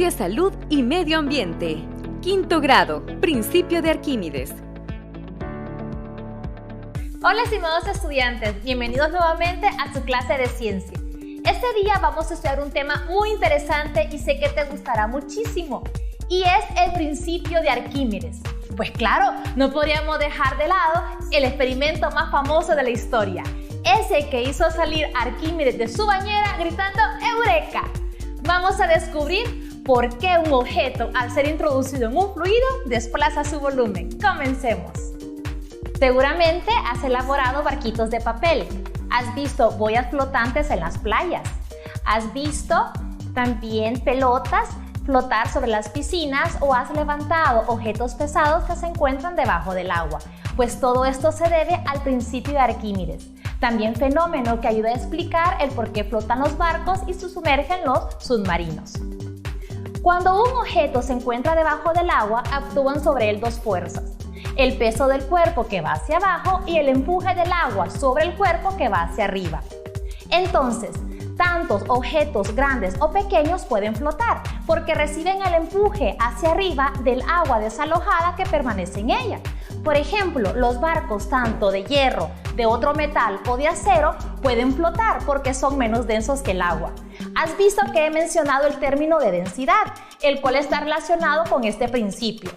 Ciencia, Salud y Medio Ambiente. Quinto grado, Principio de Arquímedes. Hola estimados estudiantes, bienvenidos nuevamente a su clase de ciencia. Este día vamos a estudiar un tema muy interesante y sé que te gustará muchísimo, y es el principio de Arquímedes. Pues claro, no podríamos dejar de lado el experimento más famoso de la historia, ese que hizo salir a Arquímedes de su bañera gritando ¡Eureka! Vamos a descubrir por qué un objeto, al ser introducido en un fluido, desplaza su volumen. Comencemos. Seguramente has elaborado barquitos de papel, has visto boyas flotantes en las playas, has visto también pelotas flotar sobre las piscinas o has levantado objetos pesados que se encuentran debajo del agua. Pues todo esto se debe al principio de Arquímedes, también fenómeno que ayuda a explicar el por qué flotan los barcos y se sumergen los submarinos. Cuando un objeto se encuentra debajo del agua, actúan sobre él dos fuerzas: el peso del cuerpo que va hacia abajo y el empuje del agua sobre el cuerpo que va hacia arriba. Entonces, tantos objetos grandes o pequeños pueden flotar porque reciben el empuje hacia arriba del agua desalojada que permanece en ella. Por ejemplo, los barcos tanto de hierro, de otro metal o de acero pueden flotar porque son menos densos que el agua. Has visto que he mencionado el término de densidad, el cual está relacionado con este principio.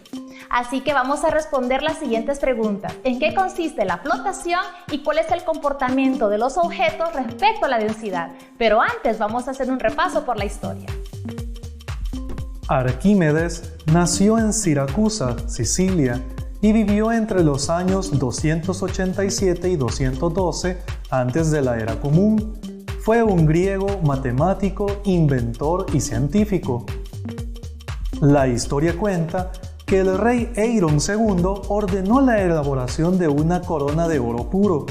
Así que vamos a responder las siguientes preguntas. ¿En qué consiste la flotación y cuál es el comportamiento de los objetos respecto a la densidad? Pero antes vamos a hacer un repaso por la historia. Arquímedes nació en Siracusa, Sicilia, y vivió entre los años 287 y 212 antes de la era común. Fue un griego matemático, inventor y científico. La historia cuenta que el rey Eirón II ordenó la elaboración de una corona de oro puro.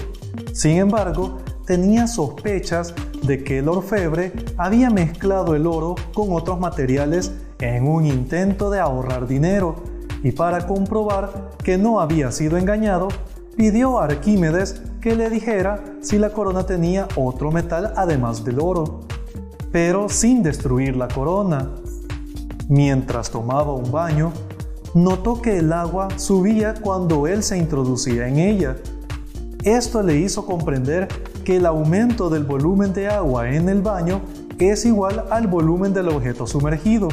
Sin embargo, tenía sospechas de que el orfebre había mezclado el oro con otros materiales en un intento de ahorrar dinero, y para comprobar que no había sido engañado, pidió a Arquímedes que le dijera si la corona tenía otro metal además del oro, pero sin destruir la corona. Mientras tomaba un baño, notó que el agua subía cuando él se introducía en ella. Esto le hizo comprender que el aumento del volumen de agua en el baño es igual al volumen del objeto sumergido.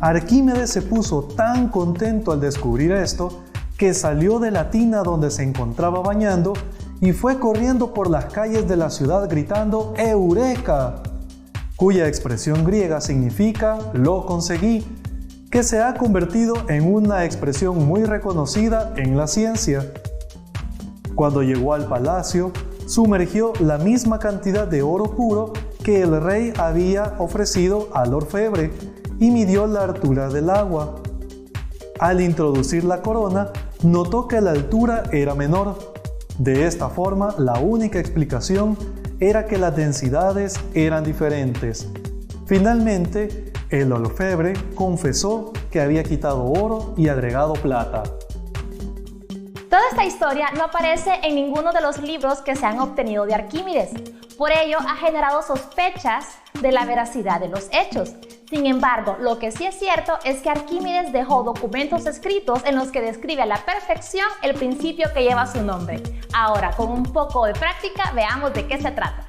Arquímedes se puso tan contento al descubrir esto que salió de la tina donde se encontraba bañando y fue corriendo por las calles de la ciudad gritando ¡Eureka!, cuya expresión griega significa «lo conseguí», que se ha convertido en una expresión muy reconocida en la ciencia. Cuando llegó al palacio, sumergió la misma cantidad de oro puro que el rey había ofrecido al orfebre y midió la altura del agua. Al introducir la corona, notó que la altura era menor. De esta forma, la única explicación era que las densidades eran diferentes. Finalmente, el orfebre confesó que había quitado oro y agregado plata. Toda esta historia no aparece en ninguno de los libros que se han obtenido de Arquímedes. Por ello, ha generado sospechas de la veracidad de los hechos. Sin embargo, lo que sí es cierto es que Arquímedes dejó documentos escritos en los que describe a la perfección el principio que lleva su nombre. Ahora, con un poco de práctica, veamos de qué se trata.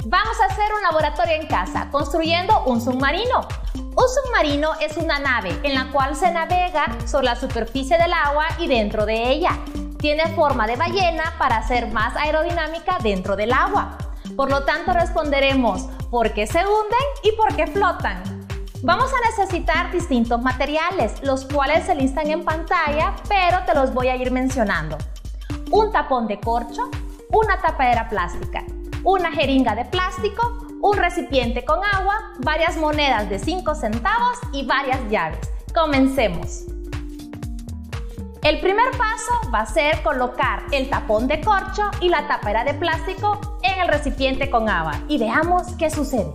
Vamos a hacer un laboratorio en casa, construyendo un submarino. Un submarino es una nave en la cual se navega sobre la superficie del agua y dentro de ella. Tiene forma de ballena para ser más aerodinámica dentro del agua. Por lo tanto, responderemos por qué se hunden y por qué flotan. Vamos a necesitar distintos materiales, los cuales se listan en pantalla, pero te los voy a ir mencionando. Un tapón de corcho, una tapadera plástica, una jeringa de plástico, un recipiente con agua, varias monedas de 5 centavos y varias llaves. Comencemos. El primer paso va a ser colocar el tapón de corcho y la tapadera de plástico en el recipiente con agua y veamos qué sucede.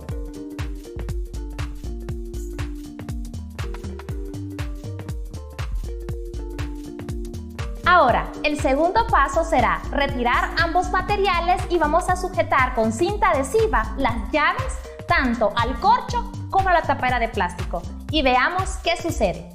Ahora, el segundo paso será retirar ambos materiales y vamos a sujetar con cinta adhesiva las llaves tanto al corcho como la tapera de plástico y veamos qué sucede.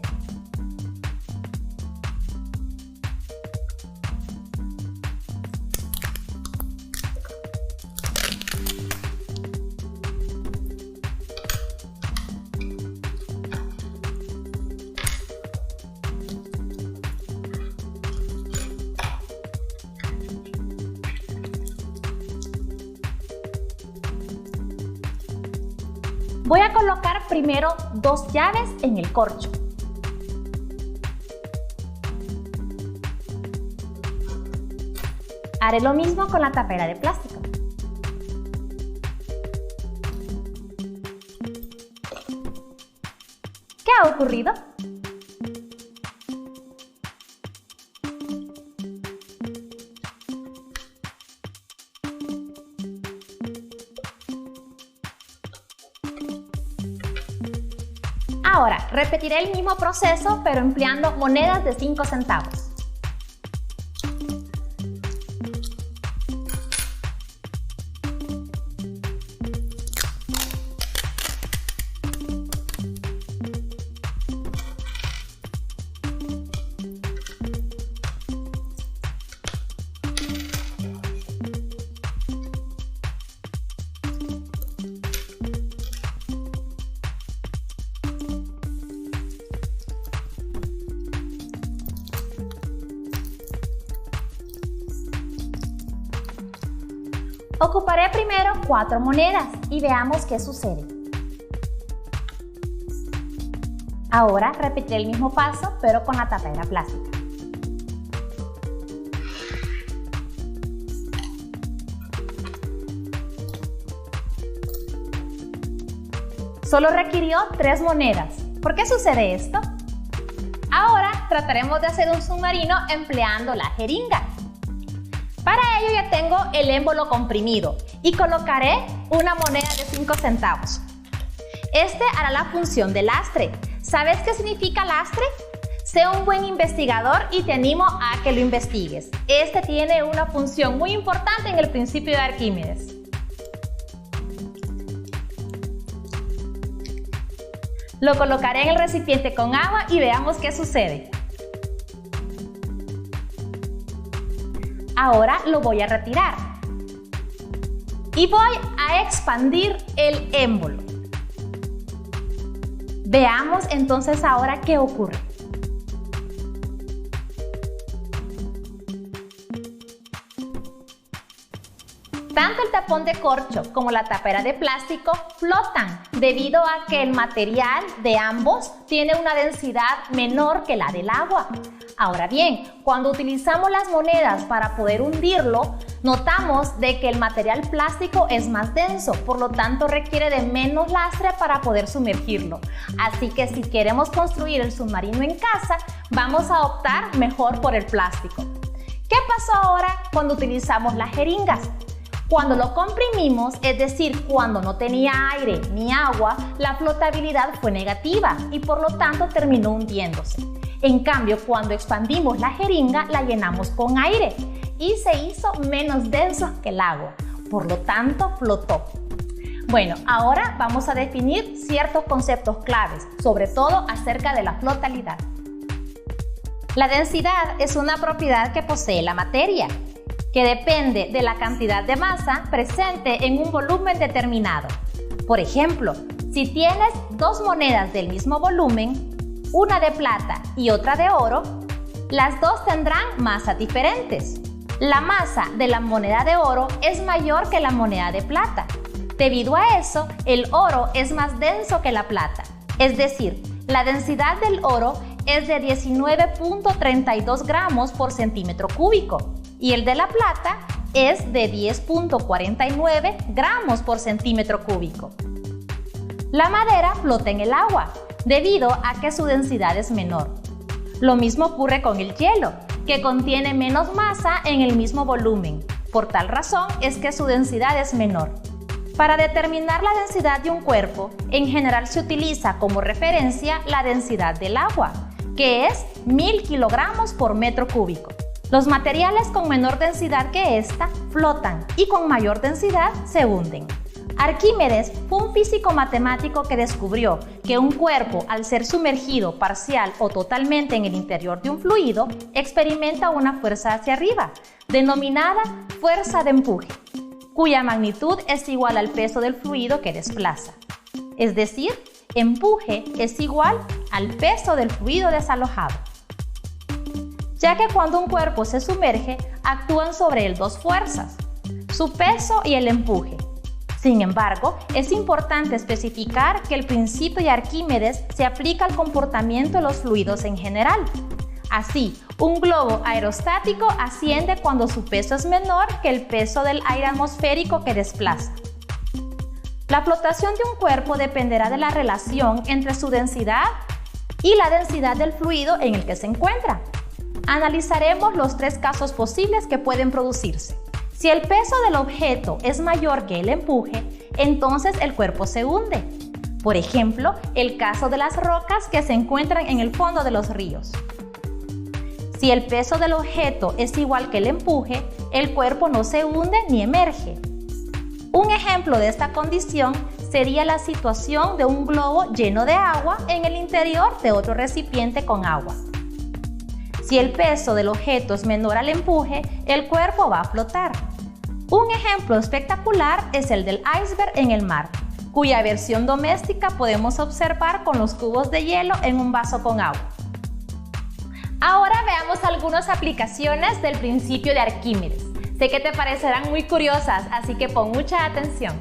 Voy a colocar primero 2 llaves en el corcho. Haré lo mismo con la tapera de plástico. ¿Qué ha ocurrido? Ahora, repetiré el mismo proceso, pero empleando monedas de 5 centavos. Ocuparé primero 4 monedas y veamos qué sucede. Ahora repetiré el mismo paso, pero con la tapera plástica. Solo requirió 3 monedas. ¿Por qué sucede esto? Ahora trataremos de hacer un submarino empleando la jeringa. Para ello ya tengo el émbolo comprimido y colocaré una moneda de 5 centavos. Este hará la función de lastre. ¿Sabes qué significa lastre? Sé un buen investigador y te animo a que lo investigues. Este tiene una función muy importante en el principio de Arquímedes. Lo colocaré en el recipiente con agua y veamos qué sucede. Ahora lo voy a retirar y voy a expandir el émbolo. Veamos entonces ahora qué ocurre. Tanto el tapón de corcho como la tapera de plástico flotan debido a que el material de ambos tiene una densidad menor que la del agua. Ahora bien, cuando utilizamos las monedas para poder hundirlo, notamos de que el material plástico es más denso, por lo tanto requiere de menos lastre para poder sumergirlo. Así que si queremos construir el submarino en casa, vamos a optar mejor por el plástico. ¿Qué pasó ahora cuando utilizamos las jeringas? Cuando lo comprimimos, es decir, cuando no tenía aire ni agua, la flotabilidad fue negativa y por lo tanto terminó hundiéndose. En cambio, cuando expandimos la jeringa, la llenamos con aire y se hizo menos denso que el agua, por lo tanto flotó. Bueno, ahora vamos a definir ciertos conceptos claves, sobre todo acerca de la flotabilidad. La densidad es una propiedad que posee la materia, que depende de la cantidad de masa presente en un volumen determinado. Por ejemplo, si tienes 2 monedas del mismo volumen, una de plata y otra de oro, las dos tendrán masas diferentes. La masa de la moneda de oro es mayor que la moneda de plata. Debido a eso, el oro es más denso que la plata. Es decir, la densidad del oro es de 19.32 gramos por centímetro cúbico y el de la plata es de 10.49 gramos por centímetro cúbico. La madera flota en el agua debido a que su densidad es menor. Lo mismo ocurre con el hielo, que contiene menos masa en el mismo volumen. Por tal razón es que su densidad es menor. Para determinar la densidad de un cuerpo, en general se utiliza como referencia la densidad del agua, que es 1000 kilogramos por metro cúbico. Los materiales con menor densidad que esta flotan y con mayor densidad se hunden. Arquímedes fue un físico matemático que descubrió que un cuerpo, al ser sumergido parcial o totalmente en el interior de un fluido, experimenta una fuerza hacia arriba, denominada fuerza de empuje, cuya magnitud es igual al peso del fluido que desplaza. Es decir, empuje es igual al peso del fluido desalojado. Ya que cuando un cuerpo se sumerge, actúan sobre él dos fuerzas, su peso y el empuje. Sin embargo, es importante especificar que el principio de Arquímedes se aplica al comportamiento de los fluidos en general. Así, un globo aerostático asciende cuando su peso es menor que el peso del aire atmosférico que desplaza. La flotación de un cuerpo dependerá de la relación entre su densidad y la densidad del fluido en el que se encuentra. Analizaremos los tres casos posibles que pueden producirse. Si el peso del objeto es mayor que el empuje, entonces el cuerpo se hunde. Por ejemplo, el caso de las rocas que se encuentran en el fondo de los ríos. Si el peso del objeto es igual que el empuje, el cuerpo no se hunde ni emerge. Un ejemplo de esta condición sería la situación de un globo lleno de agua en el interior de otro recipiente con agua. Si el peso del objeto es menor al empuje, el cuerpo va a flotar. Un ejemplo espectacular es el del iceberg en el mar, cuya versión doméstica podemos observar con los cubos de hielo en un vaso con agua. Ahora veamos algunas aplicaciones del principio de Arquímedes. Sé que te parecerán muy curiosas, así que pon mucha atención.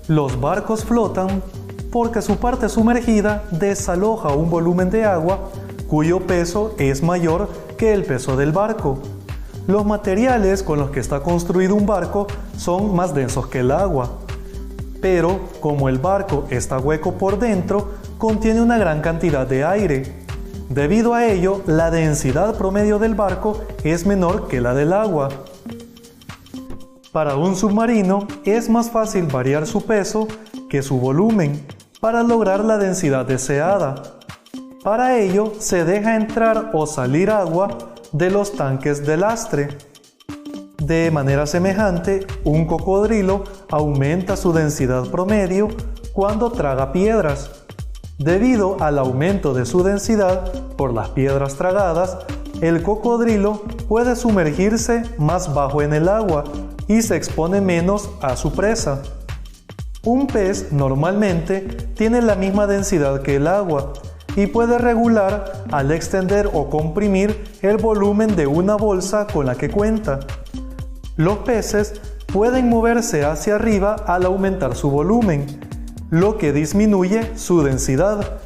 Los barcos flotan porque su parte sumergida desaloja un volumen de agua cuyo peso es mayor que el peso del barco. Los materiales con los que está construido un barco son más densos que el agua, pero como el barco está hueco por dentro, contiene una gran cantidad de aire. Debido a ello, la densidad promedio del barco es menor que la del agua. Para un submarino es más fácil variar su peso que su volumen para lograr la densidad deseada. Para ello se deja entrar o salir agua de los tanques de lastre. De manera semejante, un cocodrilo aumenta su densidad promedio cuando traga piedras. Debido al aumento de su densidad por las piedras tragadas, el cocodrilo puede sumergirse más bajo en el agua y se expone menos a su presa. Un pez normalmente tiene la misma densidad que el agua y puede regular al extender o comprimir el volumen de una bolsa con la que cuenta. Los peces pueden moverse hacia arriba al aumentar su volumen, lo que disminuye su densidad,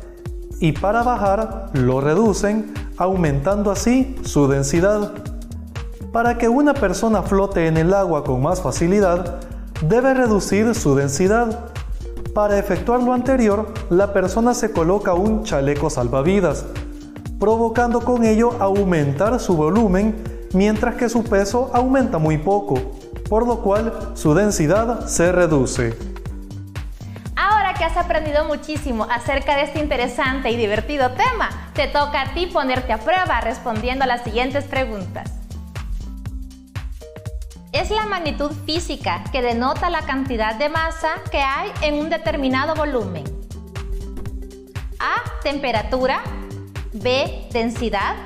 y para bajar lo reducen, aumentando así su densidad. Para que una persona flote en el agua con más facilidad, debe reducir su densidad. Para efectuar lo anterior, la persona se coloca un chaleco salvavidas, provocando con ello aumentar su volumen, mientras que su peso aumenta muy poco, por lo cual su densidad se reduce. Ahora que has aprendido muchísimo acerca de este interesante y divertido tema, te toca a ti ponerte a prueba respondiendo a las siguientes preguntas. Es la magnitud física que denota la cantidad de masa que hay en un determinado volumen. A. Temperatura. B. Densidad.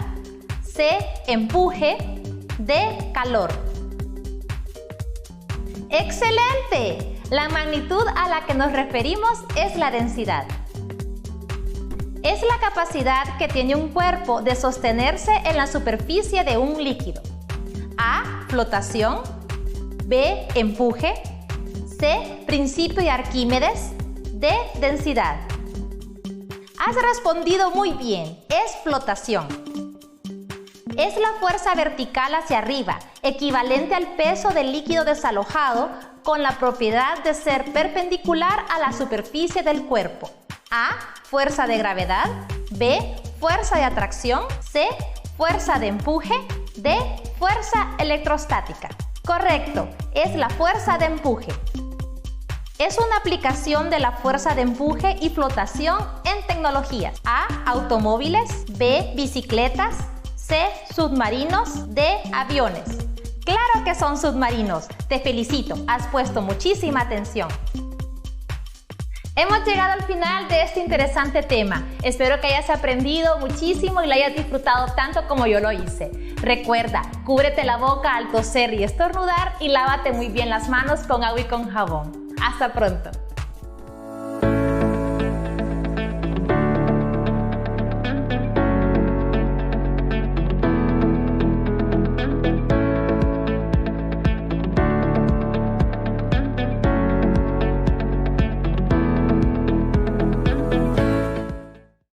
C. Empuje. D. Calor. ¡Excelente! La magnitud a la que nos referimos es la densidad. Es la capacidad que tiene un cuerpo de sostenerse en la superficie de un líquido. A. Flotación. B. Empuje. C. Principio de Arquímedes. D. Densidad. Has respondido muy bien. Es flotación. Es la fuerza vertical hacia arriba, equivalente al peso del líquido desalojado, con la propiedad de ser perpendicular a la superficie del cuerpo. A. Fuerza de gravedad. B. Fuerza de atracción. C. Fuerza de empuje. D. Fuerza electrostática. Correcto, es la fuerza de empuje. Es una aplicación de la fuerza de empuje y flotación en tecnologías. A. Automóviles. B. Bicicletas. C. Submarinos. D. Aviones. Claro que son submarinos. Te felicito, has puesto muchísima atención. Hemos llegado al final de este interesante tema. Espero que hayas aprendido muchísimo y lo hayas disfrutado tanto como yo lo hice. Recuerda, cúbrete la boca al toser y estornudar y lávate muy bien las manos con agua y con jabón. Hasta pronto.